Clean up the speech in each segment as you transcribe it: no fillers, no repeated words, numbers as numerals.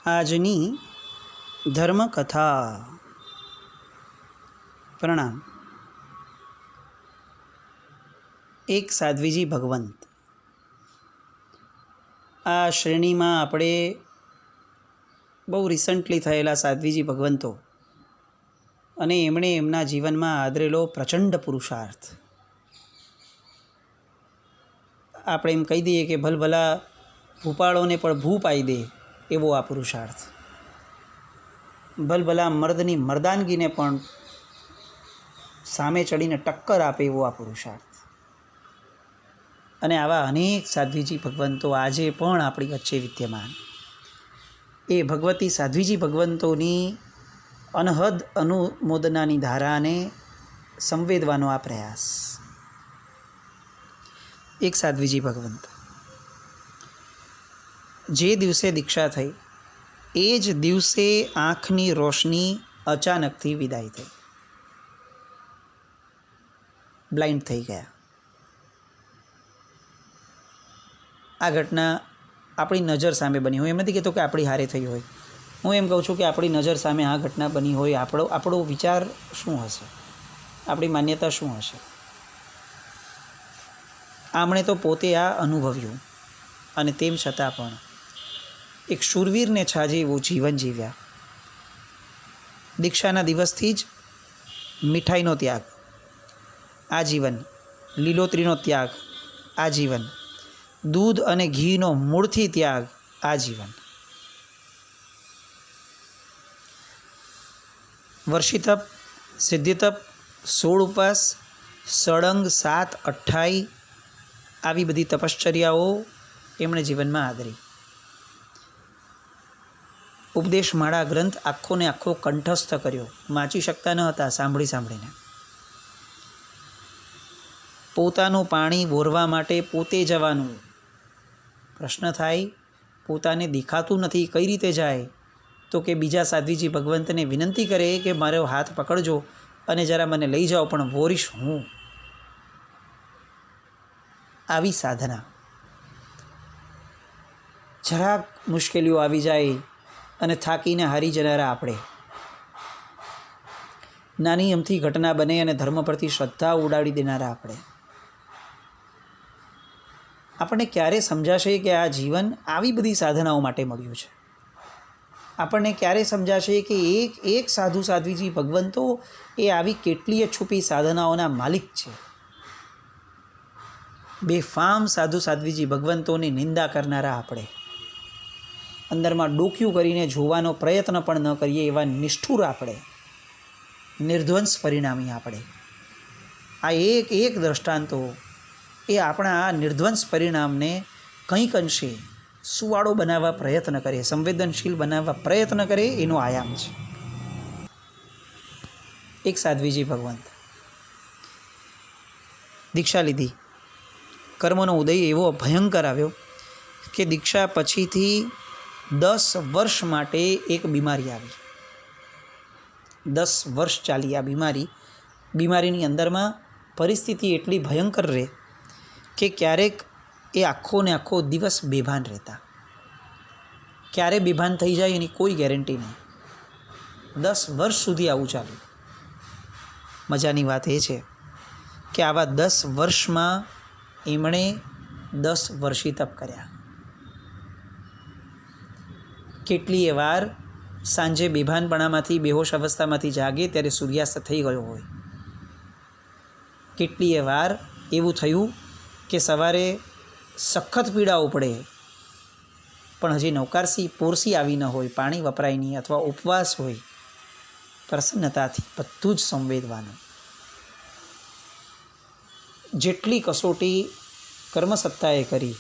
આજની ધર્મકથા. પ્રણામ. એક સાધ્વીજી ભગવંત. આ શ્રેણીમાં આપણે બહુ રિસન્ટલી થયેલા સાધ્વીજી ભગવંતો અને એમણે એમના જીવનમાં આદરેલો પ્રચંડ પુરુષાર્થ, આપણે એમ કહી દઈએ કે ભલભલા ભૂપાળોને પણ ભૂ પાઈ દે એવો આ પુરુષાર્થ, ભલભલા મર્દની મર્દાનગીને પણ સામે ચડીને ટક્કર આપે એવો આ પુરુષાર્થ. અને આવા અનેક સાધ્વીજી ભગવંતો આજે પણ આપણી વચ્ચે વિદ્યમાન. એ ભગવતી સાધ્વીજી ભગવંતોની અનહદ અનુમોદનાની ધારાને સંવેદવાનો આ પ્રયાસ. એક સાધ્વીજી ભગવંત. જે દિવસે દીક્ષા થઈ એ જ દિવસે આંખની રોશની અચાનકથી વિદાય થઈ, બ્લાઇન્ડ થઈ ગયા. આ ઘટના આપણી નજર સામે બની હોય. એમ નથી કહેતો કે આપણી હારે થઈ હોય, હું એમ કહું છું કે આપણી નજર સામે આ ઘટના બની હોય. આપણો વિચાર શું હશે, આપણી માન્યતા શું હશે? આમણે તો પોતે આ અનુભવ્યું અને તેમ છતાં પણ એક શૂરવીરને છાજે એવું જીવન જીવ્યા. દીક્ષાના દિવસથી જ મીઠાઈનો ત્યાગ આજીવન, લીલોતરીનો ત્યાગ આજીવન, દૂધ અને ઘીનો મૂળથી ત્યાગ આજીવન. વર્ષિતપ, સિદ્ધિતપ, 16 ઉપવાસ, સળંગ, 7 અઠ્ઠાઈ આવી બધી તપશ્ચર્યાઓ એમણે જીવનમાં આદરી. ઉપદેશમાળા ગ્રંથ આખો ને આખો કંઠસ્થ કર્યો. વાંચી શકતા ન હતા, સાંભળીને. પોતાનું પાણી બોરવા માટે પોતે જવાનું. પ્રશ્ન થાય, પોતાને દેખાતું નથી, કઈ રીતે જાય? તો કે બીજા સાધ્વીજી ભગવંતને વિનંતી કરે કે મારો હાથ પકડજો અને જરા મને લઈ જાઓ, પણ વોરીશ હું. આવી સાધના. જરાક મુશ્કેલીઓ આવી જાય અને થાકીને હારી જનારા આપણે, નાની અમથી ઘટના બને અને ધર્મ પરથી શ્રદ્ધા ઉડાડી દેનારા આપણને ક્યારે સમજાશે કે આ જીવન આવી બધી સાધનાઓ માટે મળ્યું છે? આપણને ક્યારે સમજાશે કે એક સાધુ સાધ્વીજી ભગવંતો એ આવી કેટલીય છુપી સાધનાઓના માલિક છે? બેફામ સાધુ સાધ્વીજી ભગવંતોની નિંદા કરનારા આપણે, અંદરમાં ડોક્યું કરીને જોવાનો પ્રયત્ન પણ ન કરીએ એવા નિષ્ઠુર આપણે, નિર્ધ્વંસ પરિણામી આપણે. આ એક દ્રષ્ટાંતો એ આપણા આ નિર્ધ્વંસ પરિણામને કંઈક અંશે સુવાળો બનાવવા પ્રયત્ન કરે, સંવેદનશીલ બનાવવા પ્રયત્ન કરે એનો આયામ છે. એક સાધ્વીજી ભગવંત દીક્ષા લીધી, કર્મનો ઉદય એવો ભયંકર આવ્યો કે દીક્ષા પછીથી 10 વર્ષ માટે એક બીમારી આવી. 10 વર્ષ ચાલી આ બીમારીની અંદરમાં પરિસ્થિતિ એટલી ભયંકર રહે કે ક્યારેક એ આખો ને આખો દિવસ બેભાન રહેતા. ક્યારે બેભાન થઈ જાય એની કોઈ ગેરંટી નહીં. 10 વર્ષ સુધી આવું ચાલ્યું. મજાની વાત એ છે કે આવા 10 વર્ષમાં એમણે 10 વર્ષી તપ કર્યા. કેટલીય વાર સાંજે બેભાનપણામાંથી, બેહોશ અવસ્થામાંથી જાગે ત્યારે સૂર્યાસ્ત થઈ ગયો હોય. કેટલીય વાર એવું થયું કે સવારે સખત પીડાઓ પડે પણ હજી નવકારસી પોરસી આવી ન હોય, પાણી વપરાય નહીં, અથવા ઉપવાસ હોય. પ્રસન્નતાથી બધું જ સંવેદવાનું. જેટલી કસોટી કર્મસત્તાએ કરી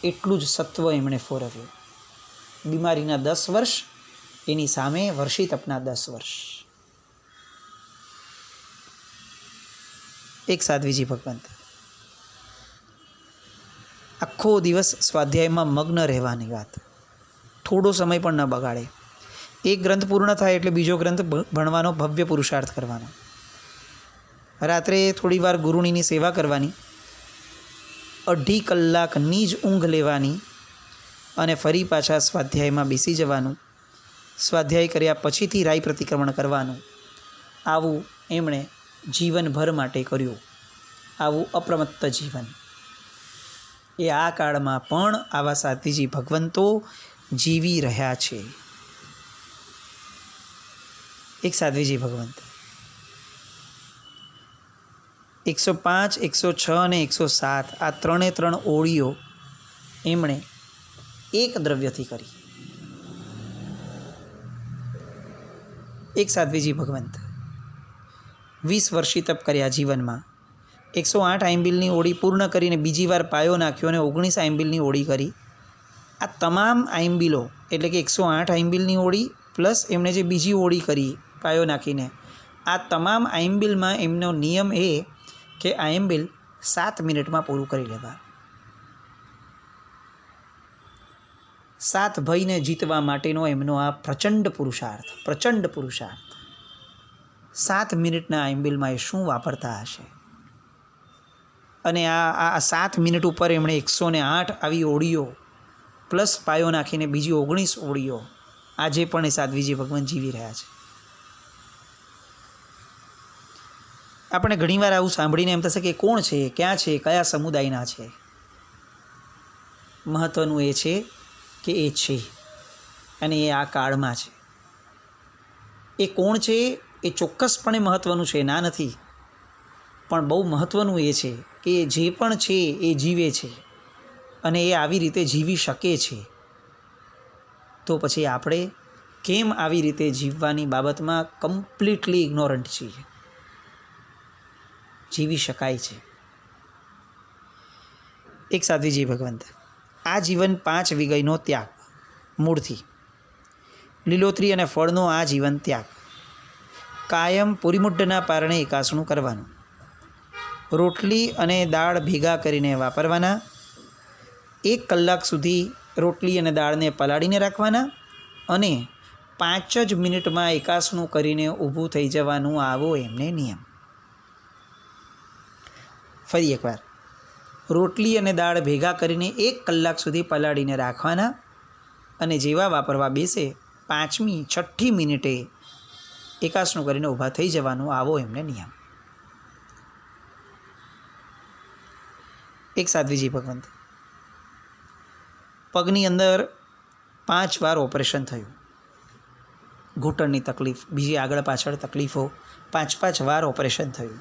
એટલું જ સત્વ એમણે ફોરવ્યું. બીમારીના 10 વર્ષ, એની સામે વર્ષી તપના 10 વર્ષ. એક સાધ્વીજી ભગવંત આખો દિવસ સ્વાધ્યાયમાં મગ્ન રહેવાની વાત, થોડો સમય પણ ન બગાડે. એક ગ્રંથ પૂર્ણ થાય એટલે બીજો ગ્રંથ ભણવાનો ભવ્ય પુરુષાર્થ કરવાનો. રાત્રે થોડી વાર ગુરુણીની સેવા કરવાની, 2.5 કલાકની જ ઊંઘ લેવાની અને ફરી પાછા સ્વાધ્યાયમાં બેસી જવાનું. સ્વાધ્યાય કર્યા પછીથી રાય પ્રતિક્રમણ કરવાનું. આવું એમણે જીવનભર માટે કર્યું. આવું અપ્રમત્ત જીવન. એ આ કાળમાં પણ આવા સાધ્વીજી ભગવંતો જીવી રહ્યા છે. એક સાધ્વીજી ભગવંત 105, 106 અને 107 આ ત્રણ ઓળીઓ એમણે એક દ્રવ્યથી કરી. એક સાધ્વીજી ભગવંત 20 વર્ષી તપ કર્યા જીવનમાં. 108 આંબિલની ઓળી પૂર્ણ કરીને બીજી વાર પાયો નાખ્યો અને 19 આંબિલની ઓળી કરી. આ તમામ આંબિલો એટલે કે 108 આંબિલની ઓળી પ્લસ એમણે જે બીજી ઓળી કરી પાયો નાખીને, આ તમામ આંબિલમાં એમનો નિયમ એ કે આંબિલ 7 મિનિટમાં પૂરું કરી લેવા. 7 ભયને જીતવા માટેનો એમનો આ પ્રચંડ પુરુષાર્થ. 7 મિનિટના આંબિલમાં એ શું વાપરતા હશે? અને આ 7 મિનિટ ઉપર એમણે 108 આવી ઓળીઓ પ્લસ પાયો નાખીને બીજી 19 ઓળીઓ આજે પણ એ સાધ્વીજી ભગવાન જીવી રહ્યા છે. આપણે ઘણીવાર આવું સાંભળીને એમ થશે કે કોણ છે, ક્યાં છે, કયા સમુદાયના છે. મહત્ત્વનું એ છે કે એ છે અને એ આ કાળમાં છે. એ કોણ છે એ ચોક્કસપણે મહત્ત્વનું છે, ના નથી, પણ બહુ મહત્ત્વનું એ છે કે જે પણ છે એ જીવે છે અને એ આવી રીતે જીવી શકે છે. તો પછી આપણે કેમ આવી રીતે જીવવાની બાબતમાં કમ્પ્લીટલી ઇગ્નોરન્ટ છીએ? જીવી શકાય છે. એક સાધ્વીજી ભગવંત આ જીવન 5 વિગયનો ત્યાગ, મૂળથી લીલોતરી અને ફળનો આ જીવન ત્યાગ, કાયમ પુરીમુઢના પારણે એકાસણું કરવાનું, રોટલી અને દાળ ભેગા કરીને વાપરવાના, 1 કલાક સુધી રોટલી અને દાળને પલાળીને રાખવાના અને 5 જ મિનિટમાં એકાસણું કરીને ઊભું થઈ જવાનું. આવો એમને નિયમ. ફરી એકવાર, રોટલી અને દાળ ભેગા કરીને 1 કલાક સુધી પલાળીને રાખવાના અને જેવા વાપરવા બેસે 5મી 6ઠી મિનિટે એકાસણું કરીને ઊભા થઈ જવાનું. આવો એમને નિયમ. એક સાધ્વીજી ભગવંત પગની અંદર 5 વાર ઓપરેશન થયું. ઘૂંટણની તકલીફ, બીજી આગળ પાછળ તકલીફો, 5 વાર ઓપરેશન થયું.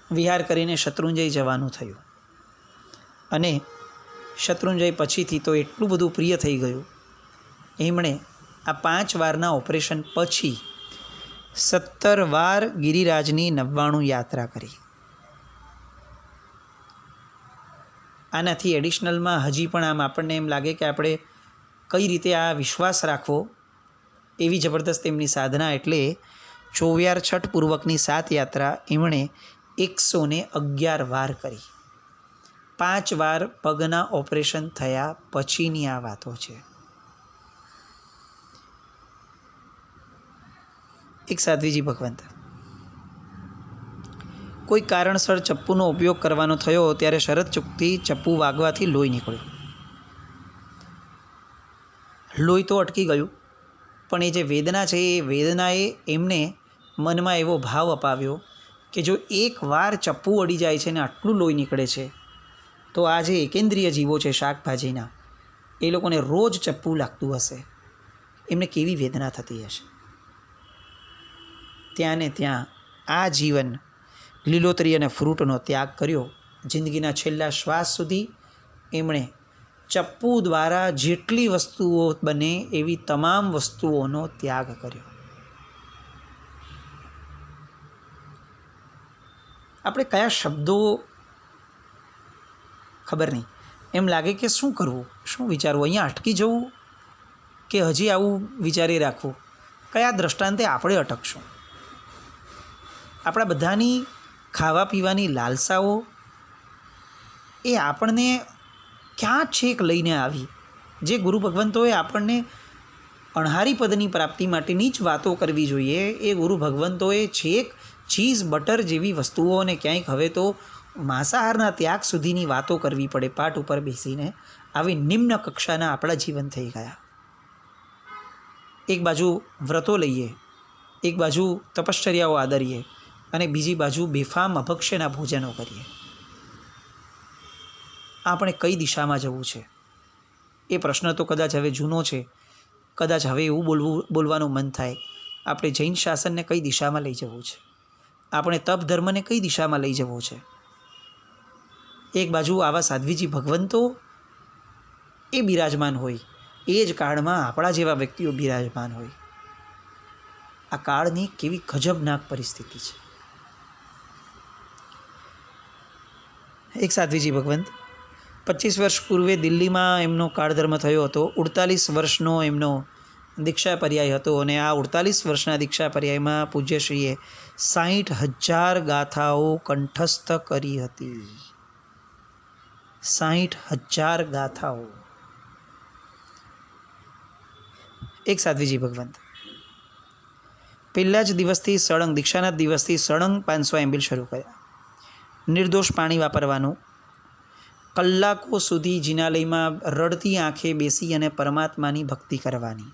વિહાર કરીને શત્રુંજય જવાનું થયું અને શત્રુંજય પછીથી તો એટલું બધું પ્રિય થઈ ગયું, એમણે આ 5 વારના ઓપરેશન પછી 17 વાર ગિરિરાજની 99 યાત્રા કરી. આનાથી એડિશનલમાં હજી પણ આમ આપણને એમ લાગે કે આપણે કઈ રીતે આ વિશ્વાસ રાખવો, એવી જબરદસ્ત એમની સાધના. એટલે 24 છઠ પૂર્વકની 7 યાત્રા એમણે 111 વાર કરી. 5 વાર પગના ઓપરેશન થયા પછીની આ વાતો છે. એક સાધ્વીજી ભગવંત કોઈ કારણસર ચપ્પુનો ઉપયોગ કરવાનો થયો ત્યારે શરત ચૂકતી ચપ્પુ વાગવાથી લોહી નીકળ્યું. લોહી તો અટકી ગયું, પણ એ જે વેદના છે એ વેદનાએ એમને મનમાં એવો ભાવ અપાવ્યો કે જો એકવાર ચપ્પુ અડી જાય છે ને આટલું લોહી નીકળે છે તો આ જે એકેન્દ્રિય જીવો છે શાકભાજીના, એ લોકોને રોજ ચપ્પુ લાગતું હશે, એમને કેવી વેદના થતી હશે. ત્યાં ને ત્યાં આ જીવન લીલોતરી અને ફ્રૂટનો ત્યાગ કર્યો. જિંદગીના છેલ્લા શ્વાસ સુધી એમણે ચપ્પુ દ્વારા જેટલી વસ્તુઓ બને એવી તમામ વસ્તુઓનો ત્યાગ કર્યો. આપણે કયા શબ્દો ખબર નહીં, એમ લાગે કે શું કરવું, શું વિચારવું, અહીંયા અટકી જવું કે હજી આવું વિચારી રાખવું, કયા દ્રષ્ટાંતે આપણે અટકશું. આપણા બધાની ખાવા પીવાની લાલસાઓ એ આપણને ક્યાં છેક લઈને આવી. જે ગુરુ ભગવંતોએ આપણને અણહારી પદની પ્રાપ્તિ માટેની જ વાતો કરવી જોઈએ, એ ગુરુ ભગવંતોએ છેક ચીઝ બટર જેવી વસ્તુઓ અને ક્યાંક હવે તો માંસાહારના ત્યાગ સુધીની વાતો કરવી પડે પાઠ ઉપર બેસીને. આવી નિમ્ન કક્ષાના આપણા જીવન થઈ ગયા. એક બાજુ વ્રતો લઈએ, એક બાજુ તપશ્ચર્યાઓ આદરીએ અને બીજી બાજુ બેફામ અભક્ષ્યના ભોજનો કરીએ. આપણે કઈ દિશામાં જવું છે એ પ્રશ્ન તો કદાચ હવે જૂનો છે. કદાચ હવે એવું બોલવાનું મન થાય, આપણે જૈન શાસનને કઈ દિશામાં લઈ જવું છે, આપણે તપ ધર્મને કઈ દિશામાં લઈ જવો છે. એક બાજુ આવા સાધ્વીજી ભગવંતો એ બિરાજમાન હોય, એ જ કાળમાં આપણા જેવા વ્યક્તિઓ બિરાજમાન હોય. આ કાળની કેવી ગજબનાક પરિસ્થિતિ છે. એક સાધ્વીજી ભગવંત 25 વર્ષ પૂર્વે દિલ્હીમાં એમનો કાળધર્મ થયો હતો. 48 વર્ષનો એમનો દીક્ષા પર્યાય હતો અને આ 48 વર્ષના દીક્ષા પર્યાયમાં પૂજ્યશ્રીએ 60,000 ગાથાઓ કંઠસ્થ કરી હતી. 60,000 ગાથાઓ. એક સાધ્વીજી ભગવંત પહેલા જ દિવસથી સળંગ, દીક્ષાના દિવસથી સળંગ 500 ml શરૂ કર્યા. નિર્દોષ પાણી વાપરવાનું, કલાકો સુધી જિનાલયમાં રડતી આંખે બેસી અને પરમાત્માની ભક્તિ કરવાની,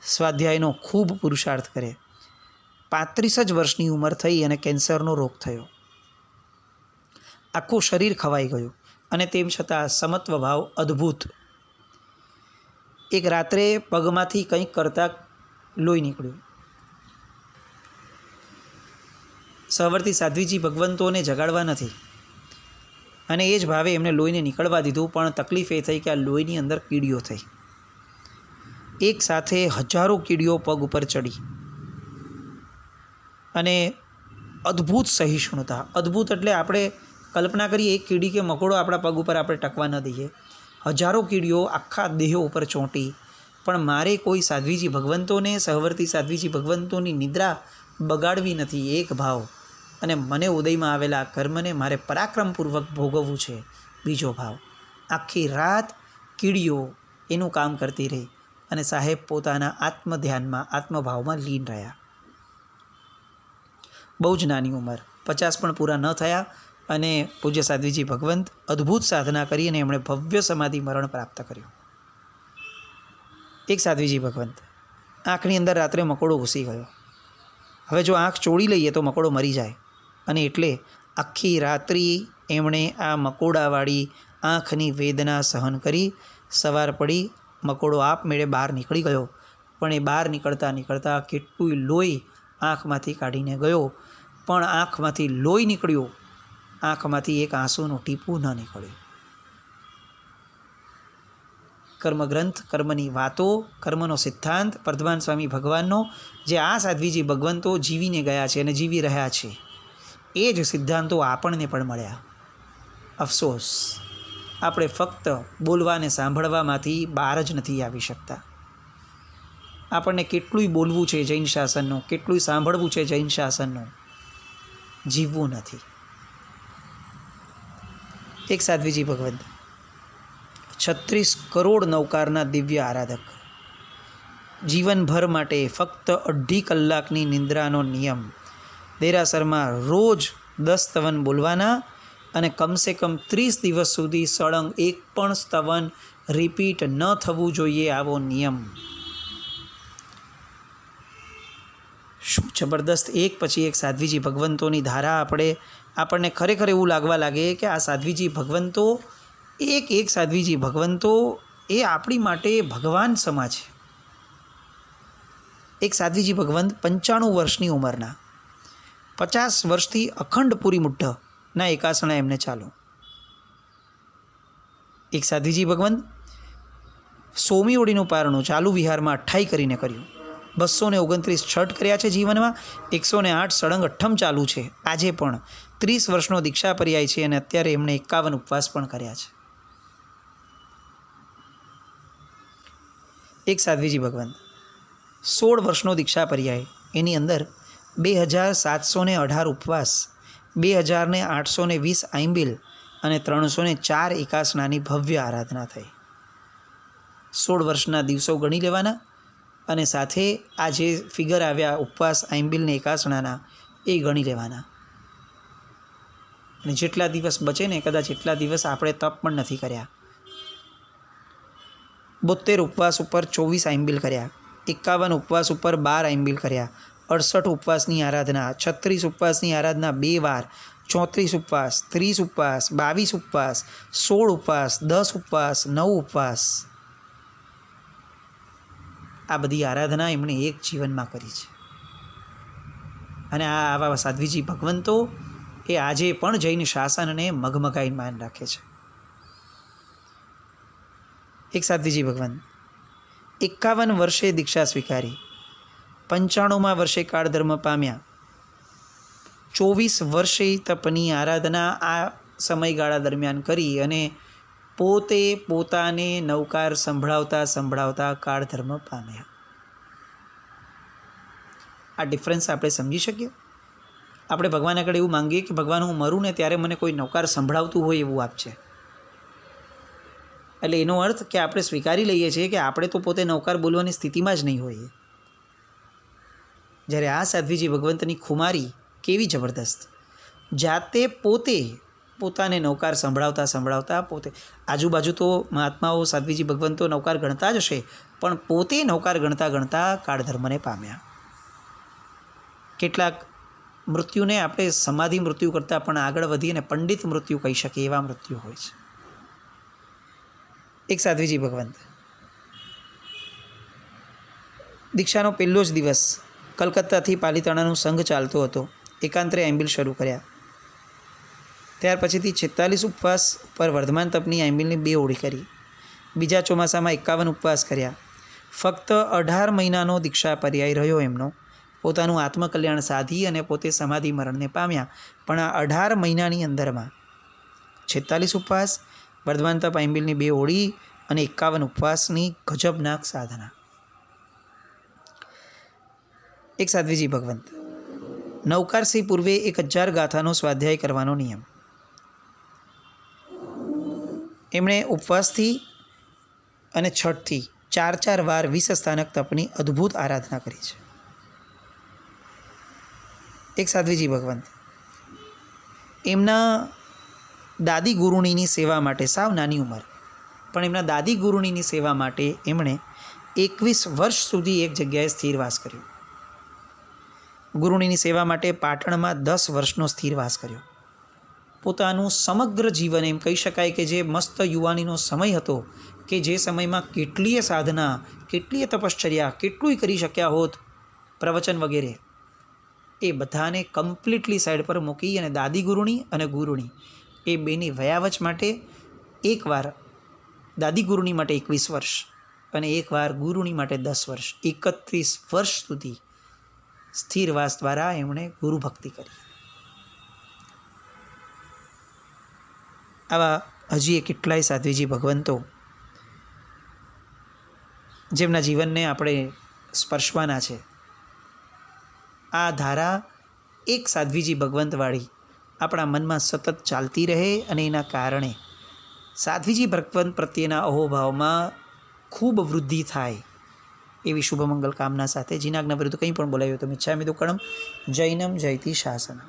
સ્વાધ્યાયનો ખૂબ પુરુષાર્થ કરે. 35 જ વર્ષની ઉંમર થઈ અને કેન્સરનો રોગ થયો. આખું શરીર ખવાઈ ગયું અને તેમ છતાં સમત્વ ભાવ અદ્ભુત. એક રાત્રે પગમાંથી કંઈક કરતાં લોહી નીકળ્યું. સહવર્તી સાધ્વીજી ભગવંતોને જગાડવા નથી અને એ જ ભાવે એમને લોહીને નીકળવા દીધું. પણ તકલીફ એ થઈ કે આ લોહીની અંદર કીડીઓ થઈ. એક સાથે હજારો કીડીઓ પગ ઉપર ચડી અને અદ્ભુત સહિષ્ણુતા. અદ્ભુત એટલે આપણે કલ્પના કરીએ, એક કીડી કે મકોડો આપણા પગ ઉપર આપણે ટકવા ન દઈએ, હજારો કીડીઓ આખા દેહો ઉપર ચોંટી. પણ મારે કોઈ સાધ્વીજી ભગવંતોને, સહવર્તી સાધ્વીજી ભગવંતોની નિદ્રા બગાડવી નથી. એક ભાવ. અને મને ઉદયમાં આવેલા કર્મને મારે પરાક્રમપૂર્વક ભોગવવું છે. બીજો ભાવ. આખી રાત કીડીઓ એનું કામ કરતી રહી અને સાહેબ પોતાના આત્મધ્યાનમાં, આત્મભાવમાં લીન રહ્યા. બહુ જ નાની ઉંમર, 50 પણ પૂરા ન થયા અને પૂજ્ય સાધ્વીજી ભગવંત અદ્ભુત સાધના કરી અને એમણે ભવ્ય સમાધિ મરણ પ્રાપ્ત કર્યું. એક સાધ્વીજી ભગવંત આંખની અંદર રાત્રે મકોડો ઘૂસી ગયો. હવે જો આંખ ચોળી લઈએ તો મકોડો મરી જાય અને એટલે આખી રાત્રિ એમણે આ મકોડાવાળી આંખની વેદના સહન કરી. સવાર પડી, મકોડો આપમેળે બહાર નીકળી ગયો. પણ એ બહાર નીકળતા કેટલું લોહી આંખમાંથી કાઢીને ગયો, પણ આંખમાંથી લોહી નીકળ્યું, આંખમાંથી એક આંસુનું ટીપું ન નીકળ્યું. કર્મગ્રંથ, કર્મની વાતો, કર્મનો સિદ્ધાંત વર્ધમાન સ્વામી ભગવાનનો જે આ સાધ્વીજી ભગવંતો જીવીને ગયા છે અને જીવી રહ્યા છે, એ જ સિદ્ધાંતો આપણને પણ મળ્યા. અફસોસ, આપણે ફક્ત બોલવા અને સાંભળવામાંથી બહાર જ નથી આવી શકતા. આપણને કેટલુંય બોલવું છે જૈન શાસનનું, કેટલુંય સાંભળવું છે જૈન શાસનનું, જીવવું નથી. એક સાધ્વીજી ભગવંત 36 કરોડ નૌકારના દિવ્ય આરાધક. જીવનભર માટે ફક્ત 2.5 કલાકની નિંદ્રાનો નિયમ. દેરાસરમાં રોજ 10 સ્તવન બોલવાના અને કમસે કમ 30 દિવસ સુધી સળંગ એક પણ સ્તવન રિપીટ ન થવું જોઈએ, આવો નિયમ. શું જબરદસ્ત! એક પછી એક સાધ્વીજી ભગવંતોની ધારા આપણને ખરેખર એવું લાગવા લાગે કે આ સાધ્વીજી ભગવંતો, એક સાધ્વીજી ભગવંતો એ આપણી માટે ભગવાન સમા છે. એક સાધ્વીજી ભગવંત 95 વર્ષની ઉંમરના, 50 વર્ષથી અખંડ પૂરી મુઠ્ઠના એકાસણા એમને ચાલુ. એક સાધ્વીજી ભગવંત 100મી ઓળીનું પારણું ચાલુ વિહારમાં 28 કરીને કર્યું. 229 છઠ કર્યા છે જીવનમાં, 108 સળંગ અઠ્ઠમ ચાલુ છે આજે પણ. 30 વર્ષનો દીક્ષા પર્યાય છે અને અત્યારે એમણે 51 ઉપવાસ પણ કર્યા છે. એક સાધ્વીજી ભગવંત 16 વર્ષનો દીક્ષા પર્યાય, એની અંદર 2718 ઉપવાસ, 2820 આંબિલ અને 304 એકાસનાની ભવ્ય આરાધના થઈ. 16 વર્ષના દિવસો ગણી લેવાના અને સાથે આ જે ફિગર આવ્યા ઉપવાસ, આંબિલને એકાસણાના, એ ગણી લેવાના. અને જેટલા દિવસ બચે ને, કદાચ એટલા દિવસ આપણે તપ પણ નથી કર્યા. 72 ઉપવાસ ઉપર 24 આંબિલ કર્યા, 51 ઉપવાસ ઉપર 12 આંબિલ કર્યા, 68 ઉપવાસની આરાધના, 36 ઉપવાસની આરાધના 2 વાર, 34 ઉપવાસ, 30 ઉપવાસ, 22 ઉપવાસ, 16 ઉપવાસ, 10 ઉપવાસ, 9 ઉપવાસ. આ બધી આરાધના એમણે એક જીવનમાં કરી છે. અને આવા સાધ્વીજી ભગવંતો એ આજે પણ જૈન શાસનને મગમગાઈ માન રાખે છે. એક સાધ્વીજી ભગવાન 51 વર્ષે દીક્ષા સ્વીકારી, 95મા વર્ષે કાળધર્મ પામ્યા, 24 વર્ષે તપની આરાધના આ સમયગાળા દરમિયાન કરી અને પોતે પોતાને નવકાર સંભળાવતા કાળધર્મ પામ્યા. આ ડિફરન્સ આપણે સમજી શકીએ. આપણે ભગવાન આગળ એવું માંગીએ કે ભગવાન હું મરું ને ત્યારે મને કોઈ નવકાર સંભળાવતું હોય એવું આપશે. એટલે એનો અર્થ કે આપણે સ્વીકારી લઈએ છીએ કે આપણે તો પોતે નવકાર બોલવાની સ્થિતિમાં જ નહીં હોઈએ. જ્યારે આ સાધ્વીજી ભગવંતની ખુમારી કેવી જબરદસ્ત, જાતે પોતે પોતાને નવકાર સંભળાવતા પોતે, આજુબાજુ તો મહાત્માઓ સાધ્વીજી ભગવંતો નવકાર ગણતા જ હશે, પણ પોતે નવકાર ગણતા કાળધર્મને પામ્યા. કેટલાક મૃત્યુને આપણે સમાધિ મૃત્યુ કરતાં પણ આગળ વધી અને પંડિત મૃત્યુ કહી શકીએ એવા મૃત્યુ હોય છે. એક સાધ્વીજી ભગવંત દીક્ષાનો પહેલો જ દિવસ કલકત્તાથી પાલિતાણાનો સંઘ ચાલતો હતો, એકાંતરે આંબિલ શરૂ કર્યા. ત્યાર પછીથી 46 ઉપવાસ પર વર્ધમાન તપની આંબિલની 2 ઓળી કરી. બીજા ચોમાસામાં 51 ઉપવાસ કર્યા. ફક્ત 18 મહિનાનો દીક્ષા પર્યાય રહ્યો એમનો. પોતાનું આત્મકલ્યાણ સાધી અને પોતે સમાધિ મરણને પામ્યા. પણ આ 18 મહિનાની અંદરમાં 46 ઉપવાસ, વર્ધમાન તપ આંબિલની 2 ઓળી અને 51 ઉપવાસની ગજબનાક સાધના. એક સાધ્વીજી ભગવંત નવકારથી પૂર્વે 1000 ગાથાનો સ્વાધ્યાય કરવાનો નિયમ. એમણે ઉપવાસથી અને છઠથી 4 વાર 20 સ્થાનક તપની અદ્ભુત આરાધના કરી છે. એક સાધ્વીજી ભગવંત એમના દાદી ગુરુણીની સેવા માટે, સાવ નાની ઉંમર, પણ એમના દાદી ગુરુણીની સેવા માટે એમણે 21 વર્ષ સુધી એક જગ્યાએ સ્થિરવાસ કર્યો. ગુરુણીની સેવા માટે પાટણમાં 10 વર્ષનો સ્થિરવાસ કર્યો. પોતાનું સમગ્ર જીવન, એમ કહી શકાય કે જે મસ્ત યુવાનીનો સમય હતો, કે જે સમયમાં કેટલીય સાધના, કેટલીય તપશ્ચર્યા, કેટલુંય કરી શક્યા હોત, પ્રવચન વગેરે, એ બધાને કમ્પ્લીટલી સાઈડ પર મૂકી અને દાદી ગુરુણી અને ગુરુણી એ બેની વયાવચ માટે એકવાર દાદી ગુરુણી માટે 21 વર્ષ અને એકવાર ગુરુણી માટે 10 વર્ષ, 31 વર્ષ સુધી સ્થિરવાસ દ્વારા એમણે ગુરુ ભક્તિ કરી. આવા હજી કેટલાય સાધ્વીજી ભગવંતો જેમના જીવનને આપણે સ્પર્શવાના છે. આ ધારા એક સાધ્વીજી ભગવંતવાળી આપણા મનમાં સતત ચાલતી રહે અને એના કારણે સાધ્વીજી ભગવંત પ્રત્યેના અહોભાવમાં ખૂબ વૃદ્ધિ થાય એવી શુભમંગલ કામના સાથે જીનાજ્ઞા વિરુદ્ધ કંઈ પણ બોલાવ્યું તો મિચ્છામિ દુક્કડમ. જૈનમ જયતિ શાસનમ.